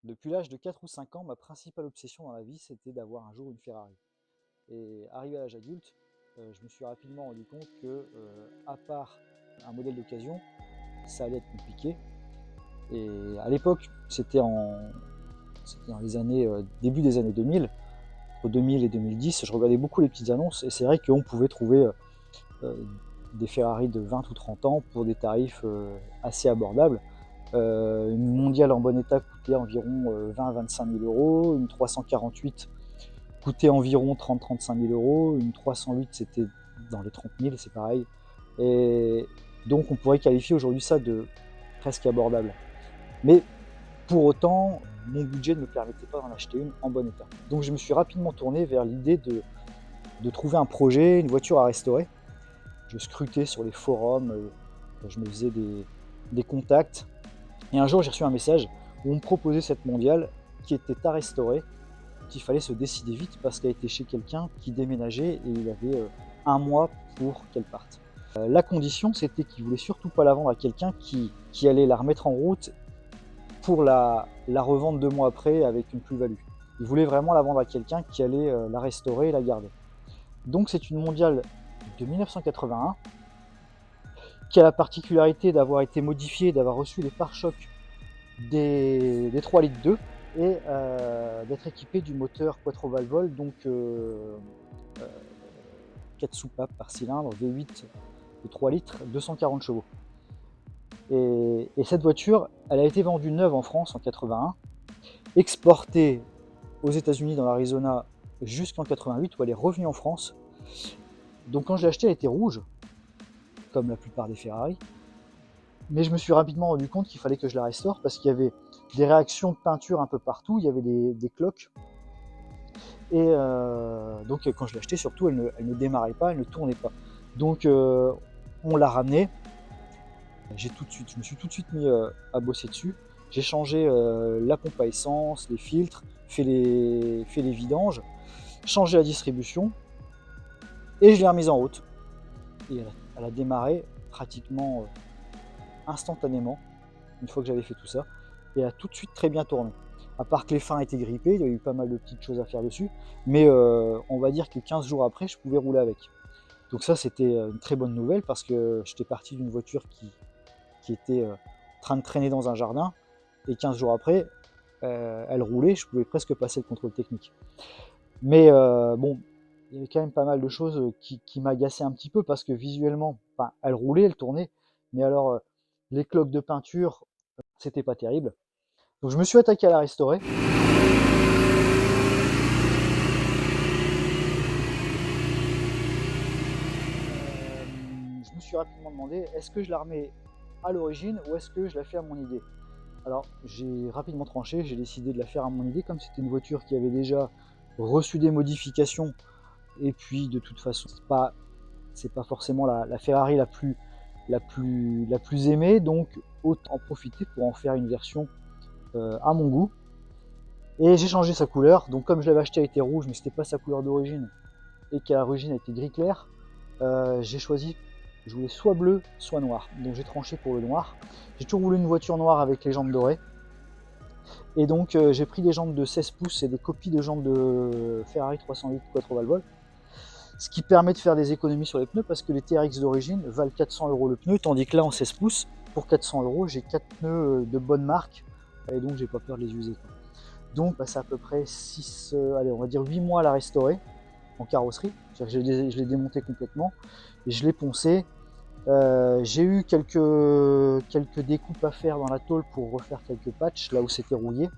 Depuis l'âge de 4 ou 5 ans, ma principale obsession dans la vie, c'était d'avoir un jour une Ferrari. Et arrivé à l'âge adulte, je me suis rapidement rendu compte que, à part un modèle d'occasion, ça allait être compliqué. Et à l'époque, c'était dans les années, début des années 2000, entre 2000 et 2010, je regardais beaucoup les petites annonces et c'est vrai qu'on pouvait trouver euh, des Ferrari de 20 ou 30 ans pour des tarifs assez abordables. Une mondiale en bon état coûtait environ 20 à 25 000 euros, une 348 coûtait environ 30-35 000 euros, une 308 c'était dans les 30 000, c'est pareil. Et donc on pourrait qualifier aujourd'hui ça de presque abordable. Mais pour autant, mon budget ne me permettait pas d'en acheter une en bon état. Donc je me suis rapidement tourné vers l'idée de trouver un projet, une voiture à restaurer. Je scrutais sur les forums, je me faisais des contacts. Et un jour, j'ai reçu un message où on me proposait cette mondiale qui était à restaurer, qu'il fallait se décider vite parce qu'elle était chez quelqu'un qui déménageait et il avait un mois pour qu'elle parte. La condition, c'était qu'il voulait surtout pas la vendre à quelqu'un qui allait la remettre en route pour la revendre 2 mois après avec une plus-value. Il voulait vraiment la vendre à quelqu'un qui allait la restaurer et la garder. Donc c'est une mondiale de 1981 qui a la particularité d'avoir été modifiée, d'avoir reçu les pare-chocs des 3 litres 2 et d'être équipé du moteur Quattro Valvole, donc 4 soupapes par cylindre, V8 de 3 litres, 240 chevaux. Et cette voiture, elle a été vendue neuve en France en 81, exportée aux États-Unis dans l'Arizona jusqu'en 88 où elle est revenue en France. Donc quand je l'ai achetée, elle était rouge, comme la plupart des Ferrari. Mais je me suis rapidement rendu compte qu'il fallait que je la restaure parce qu'il y avait des réactions de peinture un peu partout, il y avait des cloques. Et donc quand je l'ai achetée, surtout, elle ne démarrait pas, elle ne tournait pas. Donc on l'a ramenée. Je me suis tout de suite mis à bosser dessus. J'ai changé la pompe à essence, les filtres, fait les vidanges, changé la distribution et je l'ai remise en route. Et elle a démarré pratiquement instantanément une fois que j'avais fait tout ça. Et elle a tout de suite très bien tourné. À part que les freins étaient grippés, il y a eu pas mal de petites choses à faire dessus. Mais on va dire que 15 jours après, je pouvais rouler avec. Donc ça, c'était une très bonne nouvelle parce que j'étais parti d'une voiture qui était en train de traîner dans un jardin. Et 15 jours après, elle roulait, je pouvais presque passer le contrôle technique. Mais bon, il y avait quand même pas mal de choses qui m'agaçaient un petit peu parce que visuellement, enfin, elle roulait, elle tournait, mais alors les cloques de peinture, c'était pas terrible. Donc je me suis attaqué à la restaurer. Je me suis rapidement demandé, est-ce que je la remets à l'origine ou est-ce que je la fais à mon idée? Alors j'ai rapidement tranché, j'ai décidé de la faire à mon idée, comme c'était une voiture qui avait déjà reçu des modifications, et puis de toute façon, c'est pas forcément la Ferrari la plus aimée, donc autant en profiter pour en faire une version à mon goût. Et j'ai changé sa couleur, donc comme je l'avais acheté, elle était rouge, mais c'était pas sa couleur d'origine, et qu'à l'origine elle était gris clair, j'ai choisi, je voulais soit bleu, soit noir. Donc j'ai tranché pour le noir. J'ai toujours voulu une voiture noire avec les jantes dorées. Et donc j'ai pris des jantes de 16 pouces et des copies de jantes de Ferrari 308 Quattro Valvole. Ce qui permet de faire des économies sur les pneus parce que les TRX d'origine valent 400 € le pneu, tandis que là en 16 pouces, pour 400 €, j'ai 4 pneus de bonne marque et donc j'ai pas peur de les user. Donc c'est à peu près 6, allez, on va dire 8 mois à la restaurer en carrosserie. C'est-à-dire que je l'ai démonté complètement et je l'ai poncé. J'ai eu quelques découpes à faire dans la tôle pour refaire quelques patchs là où c'était rouillé.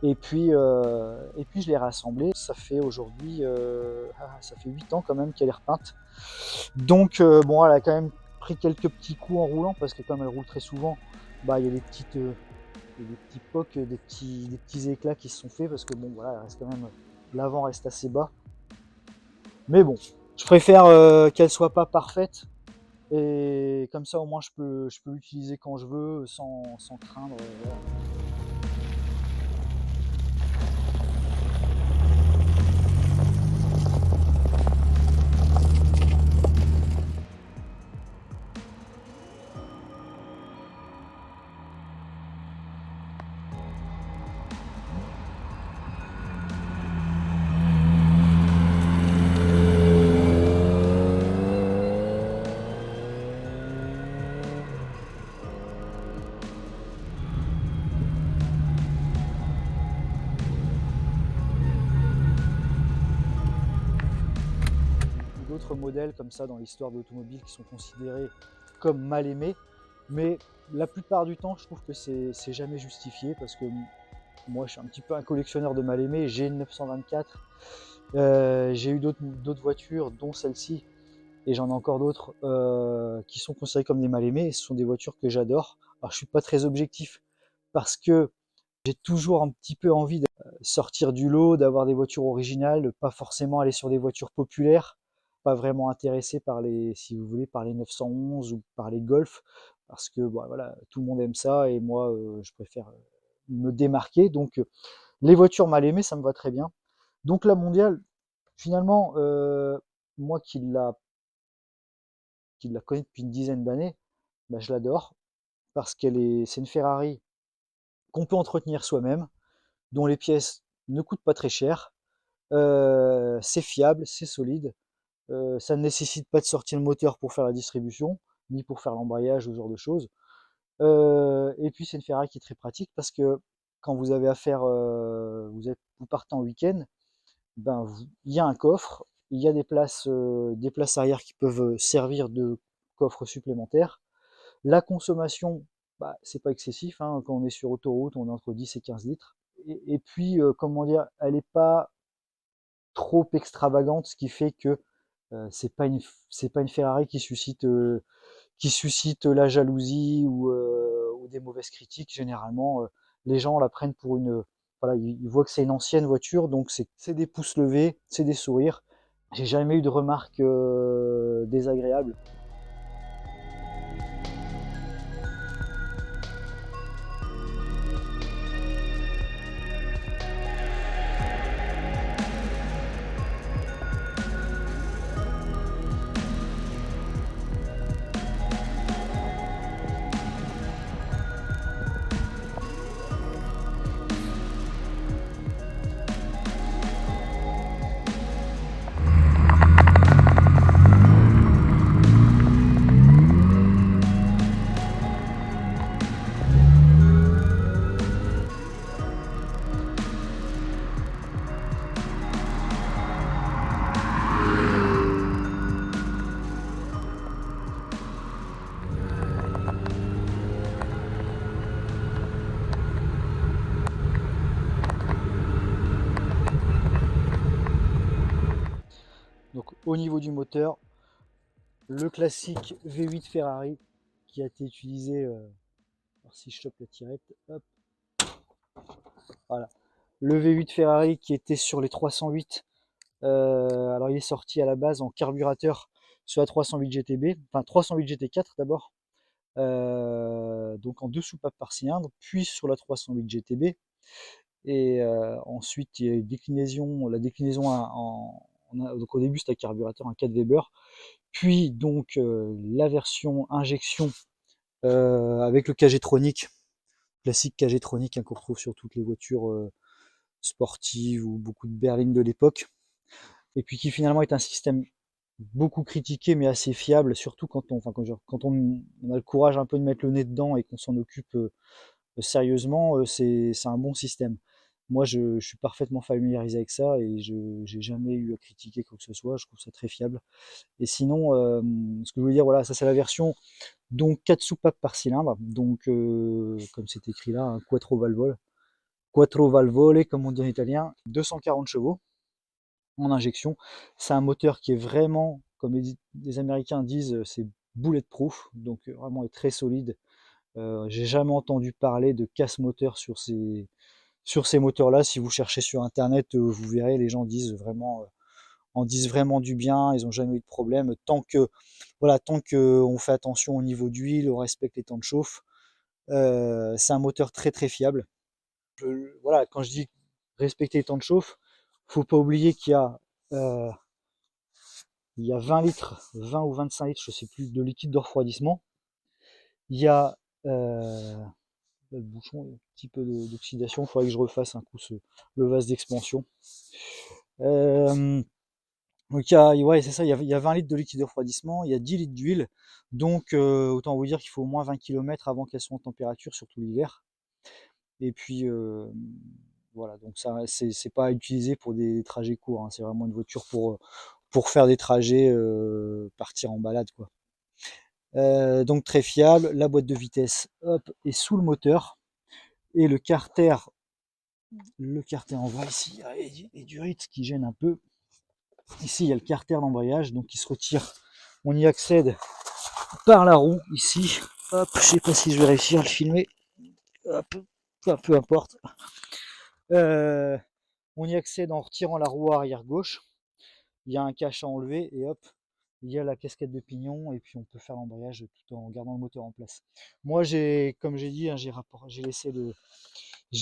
Et puis je l'ai rassemblée. Ça fait aujourd'hui, ça fait 8 ans quand même qu'elle est repeinte. Donc bon, elle a quand même pris quelques petits coups en roulant parce que comme elle roule très souvent, bah il y a des petits pocs, des petits éclats qui se sont faits parce que bon voilà, elle reste quand même, l'avant reste assez bas. Mais bon, je préfère qu'elle soit pas parfaite et comme ça au moins je peux l'utiliser quand je veux sans craindre. Voilà. d'autres modèles comme ça dans l'histoire de l'automobile qui sont considérés comme mal aimés, mais la plupart du temps, je trouve que c'est jamais justifié parce que moi, je suis un petit peu un collectionneur de mal aimés. J'ai une 924, j'ai eu d'autres voitures, dont celle-ci, et j'en ai encore d'autres qui sont considérées comme des mal aimés. Et ce sont des voitures que j'adore. Alors, je suis pas très objectif parce que j'ai toujours un petit peu envie de sortir du lot, d'avoir des voitures originales, pas forcément aller sur des voitures populaires, pas vraiment intéressé par les, si vous voulez, par les 911 ou par les Golf, parce que bon, voilà, tout le monde aime ça et moi, je préfère me démarquer. Donc, les voitures mal aimées, ça me va très bien. Donc, la mondiale, finalement, moi qui la connais depuis une dizaine d'années, bah, je l'adore parce c'est une Ferrari qu'on peut entretenir soi-même, dont les pièces ne coûtent pas très cher, c'est fiable, c'est solide, ça ne nécessite pas de sortir le moteur pour faire la distribution, ni pour faire l'embrayage ou ce genre de choses. Et puis c'est une Ferrari qui est très pratique parce que quand vous avez affaire, vous partez en week-end, ben, il y a un coffre, il y a des places arrière qui peuvent servir de coffre supplémentaire. La consommation, bah, c'est pas excessif, hein, quand on est sur autoroute, on est entre 10 et 15 litres. Et puis, comment dire, elle n'est pas trop extravagante, ce qui fait que c'est pas une Ferrari qui suscite la jalousie ou des mauvaises critiques. Généralement, les gens la prennent pour une, voilà, ils voient que c'est une ancienne voiture, donc c'est des pouces levés, c'est des sourires. J'ai jamais eu de remarques désagréables. Donc au niveau du moteur, le classique V8 Ferrari qui a été utilisé, alors si je chope la tirette, hop, voilà. Le V8 Ferrari qui était sur les 308, alors il est sorti à la base en carburateur sur la 308 GTB, enfin 308 GT4 d'abord, donc en 2 soupapes par cylindre, puis sur la 308 GTB, et ensuite il y a eu la déclinaison donc au début c'était un carburateur, un 4 Weber, puis donc la version injection avec le Kg-tronic, classique Kg-tronic, hein, qu'on retrouve sur toutes les voitures sportives ou beaucoup de berlines de l'époque, et puis qui finalement est un système beaucoup critiqué mais assez fiable, surtout quand on a le courage un peu de mettre le nez dedans et qu'on s'en occupe sérieusement, c'est un bon système. Moi, je suis parfaitement familiarisé avec ça et je n'ai jamais eu à critiquer quoi que ce soit, je trouve ça très fiable. Et sinon, ce que je veux dire, voilà, ça c'est la version, donc 4 soupapes par cylindre, donc comme c'est écrit là, un quattro valvole, comme on dit en italien, 240 chevaux en injection. C'est un moteur qui est vraiment, comme les Américains disent, c'est bulletproof, donc vraiment est très solide. J'ai jamais entendu parler de casse-moteur sur ces moteurs-là. Si vous cherchez sur internet, vous verrez, les gens en disent vraiment du bien, ils n'ont jamais eu de problème. Tant que on fait attention au niveau d'huile, on respecte les temps de chauffe, c'est un moteur très très fiable. Voilà, quand je dis respecter les temps de chauffe, faut pas oublier euh, il y a 20 litres, 20 ou 25 litres, je sais plus, de liquide de refroidissement. Il y a le bouchon, un petit peu d'oxydation, il faudrait que je refasse un coup le vase d'expansion. Euh, donc ouais, c'est ça, il y a 20 litres de liquide de refroidissement, il y a 10 litres d'huile, donc autant vous dire qu'il faut au moins 20 km avant qu'elle soit en température, surtout l'hiver. Et puis voilà, donc ça c'est pas à utiliser pour des trajets courts, hein, c'est vraiment une voiture pour faire des trajets, partir en balade, quoi. Donc très fiable. La boîte de vitesse, hop, est sous le moteur. Et le carter en voit ici, et du rythme qui gêne un peu. Ici, il y a le carter d'embrayage, donc il se retire. On y accède par la roue, ici. Hop, je sais pas si je vais réussir à le filmer. Hop, peu importe. On y accède en retirant la roue arrière gauche. Il y a un cache à enlever et hop, il y a la casquette de pignon et puis on peut faire l'embrayage tout en gardant le moteur en place. Moi, comme j'ai dit, hein, j'ai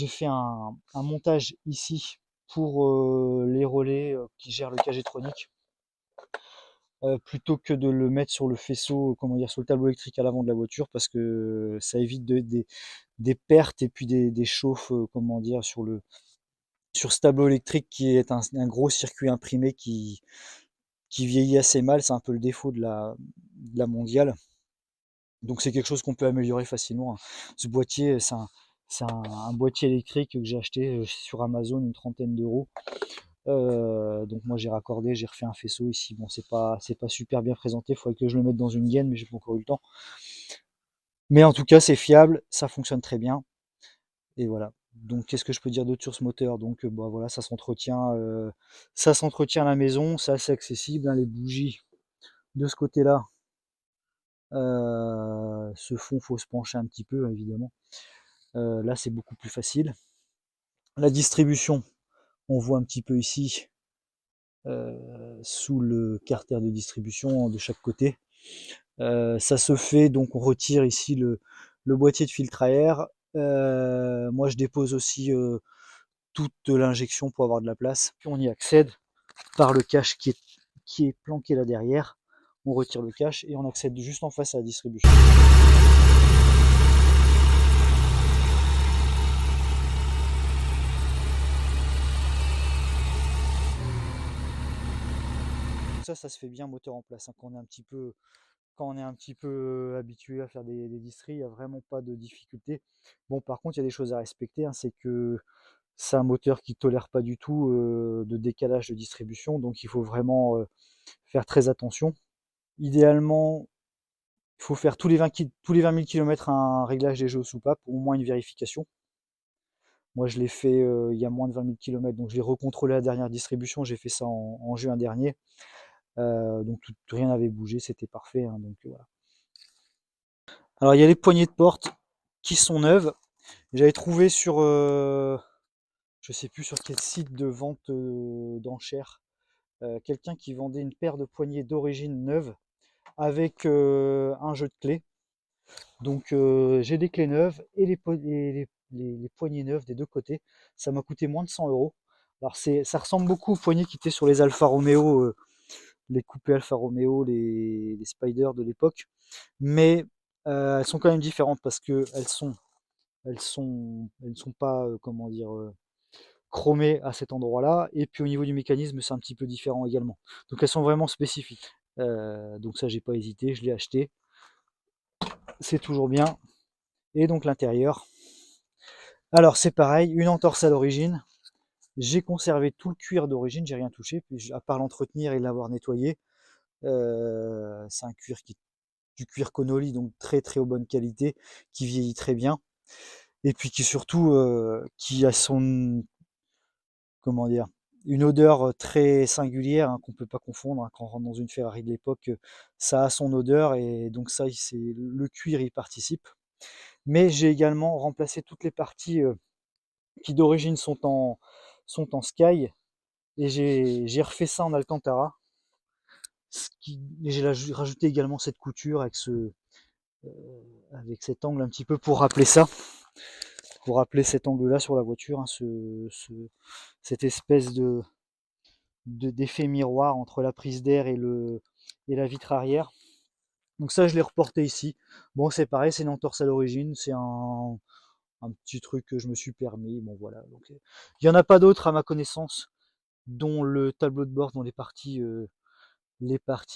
fait un montage ici pour les relais qui gèrent le cage électronique. Plutôt que de le mettre sur le faisceau, comment dire, sur le tableau électrique à l'avant de la voiture, parce que ça évite des pertes et puis des chauffes, comment dire, sur ce tableau électrique qui est un gros circuit imprimé qui vieillit assez mal. C'est un peu le défaut de la mondiale. Donc c'est quelque chose qu'on peut améliorer facilement, hein. Ce boîtier, c'est un boîtier électrique que j'ai acheté sur Amazon, une 30aine d'euros. Donc moi j'ai raccordé, j'ai refait un faisceau ici. Bon, c'est pas super bien présenté, il faudrait que je le mette dans une gaine, mais j'ai pas encore eu le temps. Mais en tout cas, c'est fiable, ça fonctionne très bien. Et voilà. Donc qu'est-ce que je peux dire d'autre sur ce moteur? Donc bah, voilà, ça s'entretient à la maison, c'est assez accessible, hein. Les bougies de ce côté-là se font, faut se pencher un petit peu évidemment. Là c'est beaucoup plus facile. La distribution, on voit un petit peu ici sous le carter de distribution de chaque côté. Ça se fait, donc on retire ici le boîtier de filtre à air. Moi je dépose aussi toute l'injection pour avoir de la place. Puis on y accède par le cache qui est planqué là derrière. On retire le cache et on accède juste en face à la distribution. Ça se fait bien moteur en place, hein, quand on est un petit peu habitué à faire des distries, il n'y a vraiment pas de difficulté. Bon, par contre, il y a des choses à respecter, hein, c'est que c'est un moteur qui ne tolère pas du tout de décalage de distribution, donc il faut vraiment faire très attention. Idéalement, il faut faire tous les 20 000 km un réglage des jeux aux soupapes, au moins une vérification. Moi, je l'ai fait il y a moins de 20 000 km, donc je l'ai recontrôlé à la dernière distribution, j'ai fait ça en juin dernier. Donc rien n'avait bougé, c'était parfait, hein, donc voilà. Alors il y a les poignées de porte qui sont neuves. J'avais trouvé sur, je sais plus sur quel site de vente d'enchères, quelqu'un qui vendait une paire de poignées d'origine neuve avec un jeu de clés. Donc j'ai des clés neuves et les poignées neuves des deux côtés. Ça m'a coûté moins de 100 euros. Alors ça ressemble beaucoup aux poignées qui étaient sur les Alfa Romeo, les coupés Alfa Romeo, les Spider de l'époque. Mais elles sont quand même différentes parce que elles ne sont pas, comment dire, chromées à cet endroit-là. Et puis au niveau du mécanisme, c'est un petit peu différent également. Donc elles sont vraiment spécifiques. Donc ça, j'ai pas hésité, je l'ai acheté. C'est toujours bien. Et donc l'intérieur. Alors c'est pareil, une entorse à l'origine. J'ai conservé tout le cuir d'origine, j'ai rien touché, puis à part l'entretenir et l'avoir nettoyé. C'est un cuir du cuir Connolly, donc très très bonne qualité, qui vieillit très bien. Et puis qui surtout qui a comment dire, une odeur très singulière, hein, qu'on peut pas confondre, hein, quand on rentre dans une Ferrari de l'époque, ça a son odeur et donc ça, le cuir y participe. Mais j'ai également remplacé toutes les parties qui d'origine sont en Sky et j'ai refait ça en Alcantara. J'ai rajouté également cette couture avec cet angle un petit peu pour rappeler ça, pour rappeler cet angle-là sur la voiture, hein, cette espèce d'effet miroir entre la prise d'air et la vitre arrière. Donc ça, je l'ai reporté ici. Bon, c'est pareil, c'est une entorse à l'origine, c'est un petit truc que je me suis permis. Bon, voilà. Donc, il n'y en a pas d'autres à ma connaissance dont le tableau de bord, dont les parties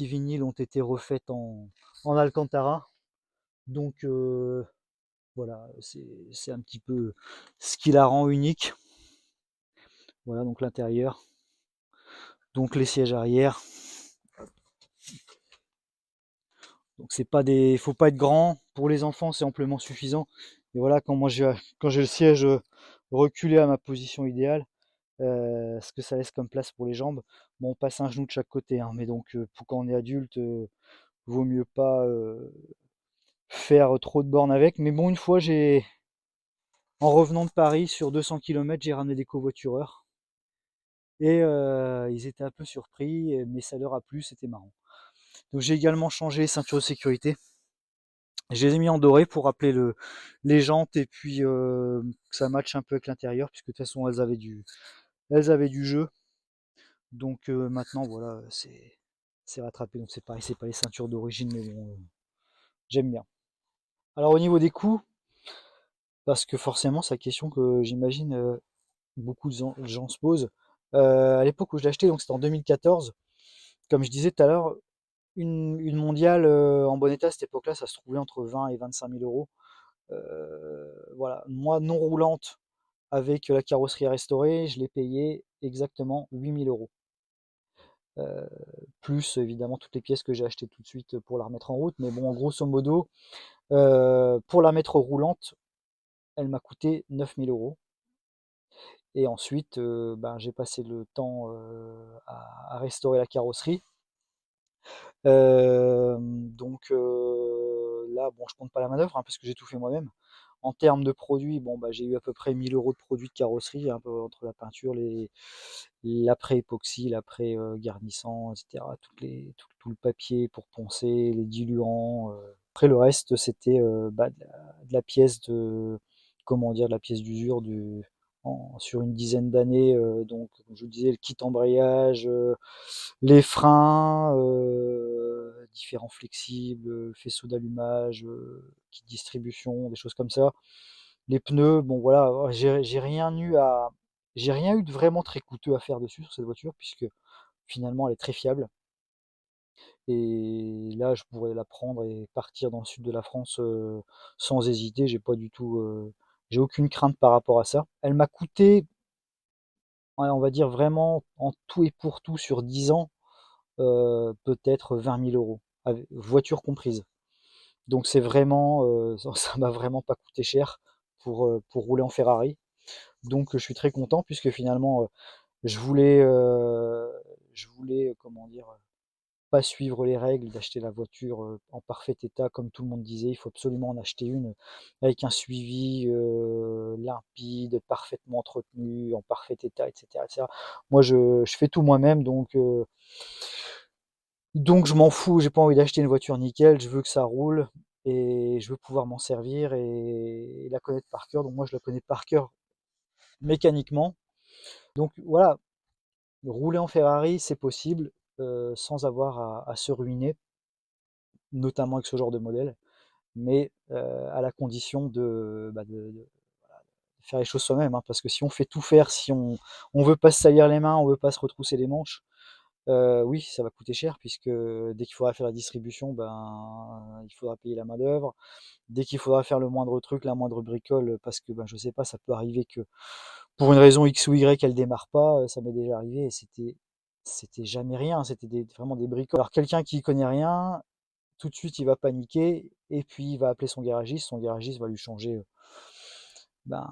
vinyles ont été refaites en Alcantara. Donc voilà, c'est un petit peu ce qui la rend unique. Voilà, donc l'intérieur. Donc les sièges arrière. Donc c'est pas des, faut pas être grand. Pour les enfants, c'est amplement suffisant. Et voilà, quand j'ai le siège reculé à ma position idéale, ce que ça laisse comme place pour les jambes. Bon, on passe un genou de chaque côté, hein, mais donc pour quand on est adulte, vaut mieux pas faire trop de bornes avec. Mais bon, une fois, en revenant de Paris sur 200 km, j'ai ramené des covoitureurs et ils étaient un peu surpris, mais ça leur a plu, c'était marrant. Donc j'ai également changé les ceintures de sécurité. Je les ai mis en doré pour rappeler les jantes et puis que ça matche un peu avec l'intérieur, puisque de toute façon elles avaient du jeu. Donc maintenant voilà, c'est rattrapé. Donc c'est pareil, c'est pas les ceintures d'origine, mais bon, j'aime bien. Alors au niveau des coûts, parce que forcément c'est la question que j'imagine beaucoup de gens se posent. À l'époque où je l'ai acheté, donc c'était en 2014, comme je disais tout à l'heure, une mondiale en bon état à cette époque-là, ça se trouvait entre 20 et 25 000 euros. Voilà, moi non roulante avec la carrosserie restaurée, je l'ai payé exactement 8 000 euros. Euh, Plus évidemment toutes les pièces que j'ai achetées tout de suite pour la remettre en route. Mais bon, grosso modo, pour la mettre roulante, elle m'a coûté 9 000 euros. Et ensuite, ben, j'ai passé le temps à restaurer la carrosserie. Donc là, bon, je compte pas la manœuvre hein, parce que j'ai tout fait moi-même. En termes de produits, bon, bah, j'ai eu à peu près 1000 euros de produits de carrosserie, un peu entre la peinture, l'après-époxy, l'après-garnissant, etc. Tout le papier pour poncer, les diluants. Après, le reste, c'était bah, de la pièce comment dire, de la pièce d'usure sur une dizaine d'années. Donc, comme je vous disais, le kit embrayage, les freins, différents flexibles, faisceaux d'allumage, kit distribution, des choses comme ça. Les pneus, bon voilà, j'ai rien eu de vraiment très coûteux à faire dessus sur cette voiture puisque finalement elle est très fiable. Et là, je pourrais la prendre et partir dans le sud de la France sans hésiter. J'ai aucune crainte par rapport à ça. Elle m'a coûté, ouais, on va dire vraiment en tout et pour tout sur 10 ans, peut-être 20 000 euros, voiture comprise. Donc c'est vraiment, ça m'a vraiment pas coûté cher pour rouler en Ferrari. Donc je suis très content puisque finalement je voulais, comment dire, pas suivre les règles d'acheter la voiture en parfait état comme tout le monde disait. Il faut absolument en acheter une avec un suivi limpide, parfaitement entretenu, en parfait état, etc., etc. Moi je fais tout moi-même donc je m'en fous, j'ai pas envie d'acheter une voiture nickel, je veux que ça roule et je veux pouvoir m'en servir et la connaître par cœur. Donc moi je la connais par cœur mécaniquement. Donc voilà, rouler en Ferrari c'est possible sans avoir à se ruiner, notamment avec ce genre de modèle, mais à la condition de faire les choses soi-même, hein, parce que si on fait tout faire, si on veut pas se salir les mains, on veut pas se retrousser les manches, oui, ça va coûter cher puisque dès qu'il faudra faire la distribution, ben, il faudra payer la main-d'œuvre. Dès qu'il faudra faire le moindre truc, la moindre bricole, parce que ben, je sais pas, ça peut arriver que pour une raison X ou Y, elle démarre pas. Ça m'est déjà arrivé et c'était jamais rien, c'était vraiment des bricoles. Alors quelqu'un qui connaît rien, tout de suite il va paniquer et puis il va appeler son garagiste va lui changer ben,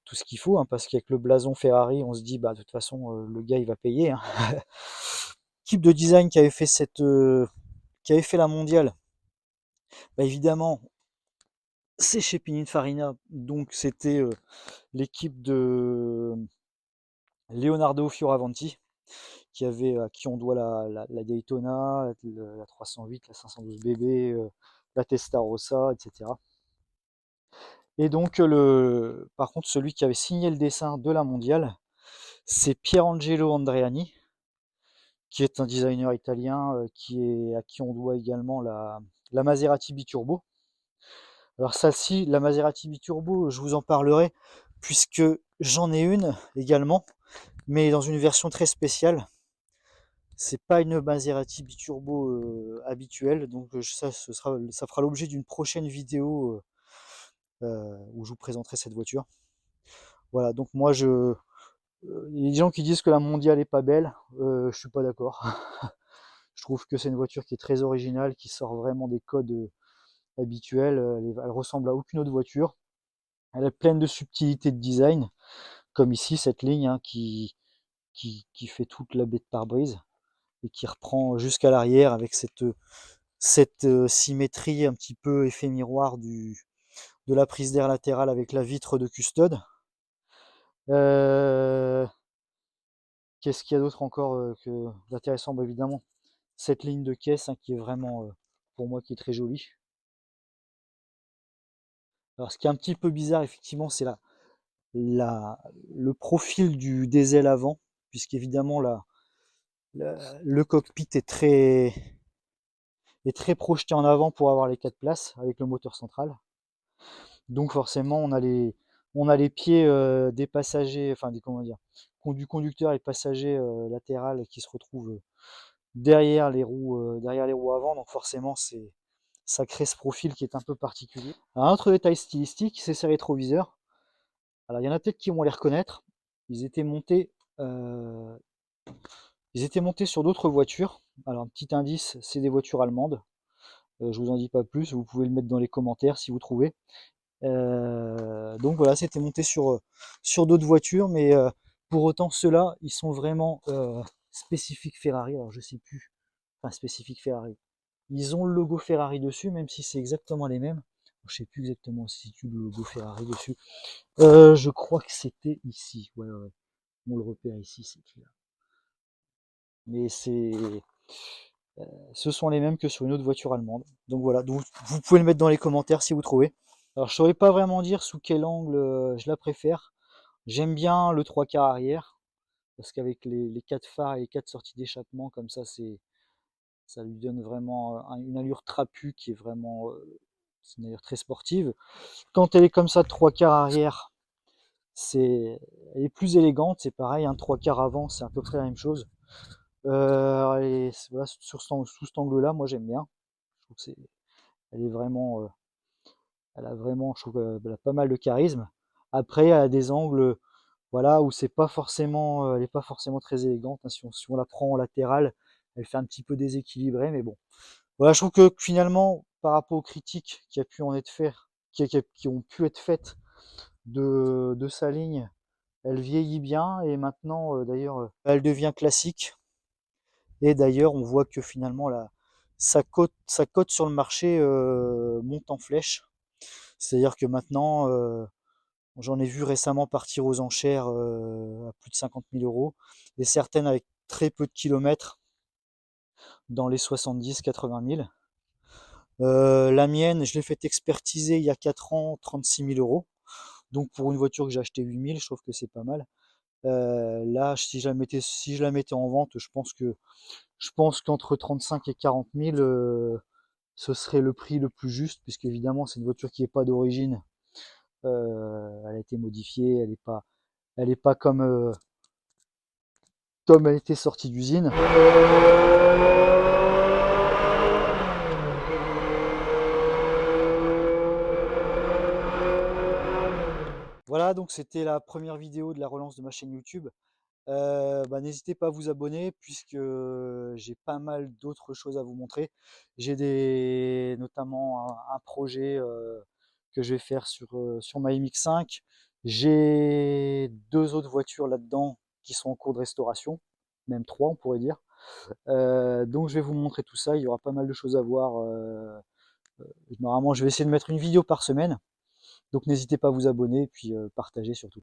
tout ce qu'il faut, hein, parce qu'avec le blason Ferrari, on se dit bah de toute façon le gars il va payer, hein. L'équipe de design qui avait fait la mondiale, bah, évidemment, c'est chez Pininfarina, donc c'était l'équipe de Leonardo Fioravanti, à qui on doit la Daytona, la 308, la 512 BB, la Testarossa, etc. Et donc, par contre, celui qui avait signé le dessin de la mondiale, c'est Pierangelo Andreani, qui est un designer italien à qui on doit également la Maserati Biturbo. Alors celle-ci, la Maserati Biturbo, je vous en parlerai puisque j'en ai une également, mais dans une version très spéciale. C'est pas une Maserati Biturbo habituelle, donc ça fera l'objet d'une prochaine vidéo où je vous présenterai cette voiture. Voilà, donc moi il y a des gens qui disent que la mondiale est pas belle, je suis pas d'accord. Je trouve que c'est une voiture qui est très originale, qui sort vraiment des codes habituels. Elle ressemble à aucune autre voiture. Elle est pleine de subtilité de design, comme ici cette ligne hein, qui fait toute la baie de pare-brise et qui reprend jusqu'à l'arrière avec cette symétrie un petit peu effet miroir de la prise d'air latérale avec la vitre de custode. Qu'est-ce qu'il y a d'autre encore d'intéressant? Bah, évidemment, cette ligne de caisse hein, qui est vraiment, pour moi, qui est très jolie. Alors, ce qui est un petit peu bizarre, effectivement, c'est le profil des ailes avant, puisqu'évidemment, le cockpit est très projeté en avant pour avoir les 4 places avec le moteur central. Donc forcément, on a les pieds des passagers, enfin comment dire, du conducteur et passager latéral qui se retrouvent derrière les roues avant. Donc forcément, ça crée ce profil qui est un peu particulier. Alors, un autre détail stylistique, c'est ces rétroviseurs. Alors il y en a peut-être qui vont les reconnaître. Ils étaient montés, euh, ils étaient montés sur d'autres voitures. Alors un petit indice, c'est des voitures allemandes. Je vous en dis pas plus, vous pouvez le mettre dans les commentaires si vous trouvez. Donc voilà, c'était monté sur d'autres voitures, mais pour autant ceux-là, ils sont vraiment spécifiques Ferrari. Alors je sais plus, enfin spécifique Ferrari. Ils ont le logo Ferrari dessus, même si c'est exactement les mêmes. Je sais plus exactement si c'est le logo Ferrari dessus. Je crois que c'était ici. Ouais, ouais. On le repère ici, c'est là. Mais ce sont les mêmes que sur une autre voiture allemande. Donc voilà, donc vous pouvez le mettre dans les commentaires si vous trouvez. Alors je saurais pas vraiment dire sous quel angle je la préfère. J'aime bien le 3/4 arrière, parce qu'avec les 4 phares et les 4 sorties d'échappement, comme ça lui donne vraiment une allure trapue qui est vraiment c'est une allure très sportive. Quand elle est comme ça de 3/4 arrière, elle est plus élégante, c'est pareil, un 3/4 avant, c'est à peu près la même chose. Et voilà, sous cet angle-là, moi j'aime bien. Je trouve que elle est vraiment, je trouve qu'elle a pas mal de charisme. Après, elle a des angles, voilà, où c'est pas forcément, elle est pas forcément très élégante. Hein. Si on la prend en latéral, elle fait un petit peu déséquilibrée, mais bon. Voilà, je trouve que finalement, par rapport aux critiques qui a pu en être faites, qui ont pu être faites de sa ligne, elle vieillit bien et maintenant, d'ailleurs, elle devient classique. Et d'ailleurs, on voit que finalement, sa cote sur le marché monte en flèche. C'est-à-dire que maintenant, j'en ai vu récemment partir aux enchères à plus de 50 000 euros, et certaines avec très peu de kilomètres, dans les 70-80 000. La mienne, je l'ai fait expertiser il y a 4 ans, 36 000 euros. Donc pour une voiture que j'ai acheté 8 000, je trouve que c'est pas mal. Là, si je la mettais en vente, je pense qu'entre 35 et 40 000, ce serait le prix le plus juste, puisque évidemment c'est une voiture qui n'est pas d'origine. Elle a été modifiée, elle est pas comme elle était sortie d'usine. Voilà, donc c'était la première vidéo de la relance de ma chaîne YouTube. N'hésitez pas à vous abonner puisque j'ai pas mal d'autres choses à vous montrer. J'ai notamment un projet que je vais faire sur ma MX5. J'ai 2 autres voitures là-dedans qui sont en cours de restauration, même 3 on pourrait dire. Donc je vais vous montrer tout ça, il y aura pas mal de choses à voir. Normalement je vais essayer de mettre une vidéo par semaine. Donc n'hésitez pas à vous abonner et puis partager surtout.